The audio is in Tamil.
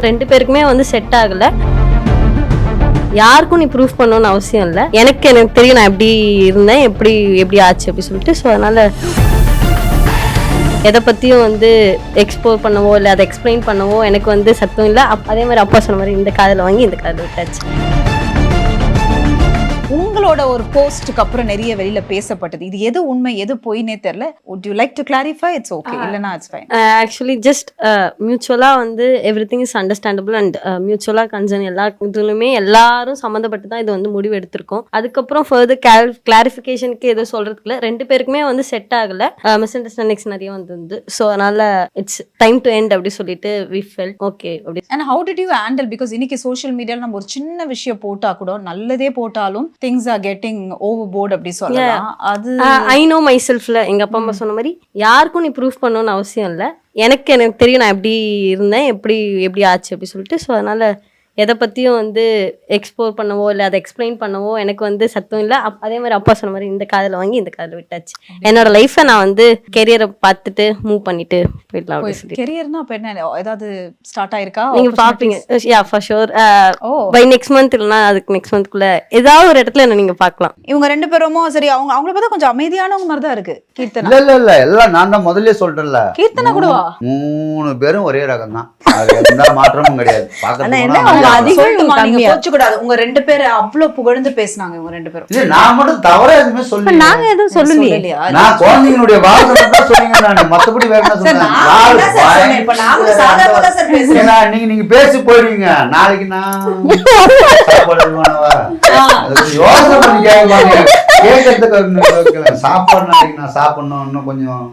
2 பேருக்குமே வந்து செட் ஆகல. யாருக்கும் நீ ப்ரூஃப் பண்ணணும்னு அவசியம் இல்லை. எனக்கு தெரியும் நான் எப்படி இருந்தேன், எப்படி ஆச்சு அப்படி சொல்லிட்டு. ஸோ அதனால எதை பற்றியும் வந்து எக்ஸ்ப்ளோர் பண்ணவோ இல்லை அதை எக்ஸ்பிளைன் பண்ணவோ எனக்கு வந்து சத்தம் இல்லை. அதே மாதிரி அப்பா சொன்ன மாதிரி இந்த காதில் வாங்கி இந்த காதில் விட்டாச்சு. உங்களோட ஒரு போஸ்ட்டுக்கு அப்புறம் நிறைய வெளியில பேசப்பட்டது. இது எது உண்மை எது பொய்னே தெரியல. would you like to clarify? It's okay. இல்லனா it's fine. ஆக்சுவலி ஜஸ்ட் மியூச்சுவலாக வந்து எவ்ரிதிங் இஸ் அண்டர்ஸ்டாண்டபிள் அண்ட் மியூச்சுவலாக கன்சர்ன் எல்லா இதுலையுமே எல்லாரும் சம்மந்தப்பட்டு தான் இது வந்து முடிவு எடுத்திருக்கோம். அதுக்கப்புறம் ஃபர்தர் கிளாரிஃபிகேஷனுக்கு எதுவும் சொல்றதுக்குல 2 பேருக்குமே வந்து செட் ஆகல. மிஸ் அண்டர்ஸ்டாண்டிங்ஸ் நிறைய வந்து ஸோ அதனால இட்ஸ் டைம் டு எண்ட் அப்படி சொல்லிட்டு வி ஃபெல்ட் ஓகே அப்படி. And how did you handle? Because இன்னைக்கு சோஷியல் மீடியால நம்ம ஒரு சின்ன விஷயம் போட்டா கூட நல்லதே போட்டாலும் things are getting overboard அப்படி சொல்லலாம். அது ஐ நோ மை செல்ஃப்ல எங்க அப்பா அம்மா சொன்ன மாதிரி யாருக்கும் நீ ப்ரூஃப் பண்ணணும்னு அவசியம் இல்லை. எனக்கு தெரியும் நான் எப்படி இருந்தேன், எப்படி ஆச்சு அப்படி சொல்லிட்டு. ஸோ அதனால எதை பற்றியும் வந்து எக்ஸ்ப்ளோர் பண்ணவோ இல்லை அதை எக்ஸ்பிளைன் பண்ணவோ எனக்கு வந்து சத்தம் இல்லை. அதே மாதிரி அப்பா சொன்ன மாதிரி இந்த காதில் வாங்கி இந்த காதில் விட்டாச்சு. என்னோட லைஃப்பை நான் வந்து கெரியரை பார்த்துட்டு மூவ் பண்ணிட்டு போயிடலாம் அப்படி சொல்லி. கெரியர்னா அப்ப என்ன ஏதாவது ஸ்டார்ட் ஆயிருக்கா? நீங்க பாப்பீங்க. Yeah for sure. By next month இல்லைனா அதுக்கு நெக்ஸ்ட் மந்த்க்குள்ள ஏதாவது ஒரு இடத்துல என்ன நீங்க பார்க்கலாம். இவங்க 2 பேரும் சரி அவங்கள பார்த்தா கொஞ்சம் அமைதியானவங்க மாதிரி தான் இருக்கு. கீர்த்தனா இல்ல எல்லாம் நான் தான் முதல்ல சொல்றேன்ல. கீர்த்தனா கூடவா? 3 பேரும் ஒரே ரகம் தான். அது எந்த மாற்றமும் கிடையாது. உங்க 2 பேர் அவ்வளவு புகழ்ந்து பேசினாங்க. இவங்க 2 பேரும் இல்ல நான் மட்டும் தவறா எதுவுமே சொல்லல. நாங்க எதுவும் சொல்லலையே. நான் குழந்தைங்களுடைய வாதத்தை தான் சொன்னீங்க. நான் மத்தபடி வேற என்ன சொன்னேன்? இப்ப நாங்க சாதாரணமா தான் சார் பேசுறோம். நீங்க பேசி போயிடுவீங்க. நாளைக்கு நான் சாப்பாடு பண்ணுவா. யோசனை பண்ணி கேட்க கேட்கறதுக்கு சாப்பாடு நாளைக்கு நான் சாப்பிடணும் இன்னும் கொஞ்சம்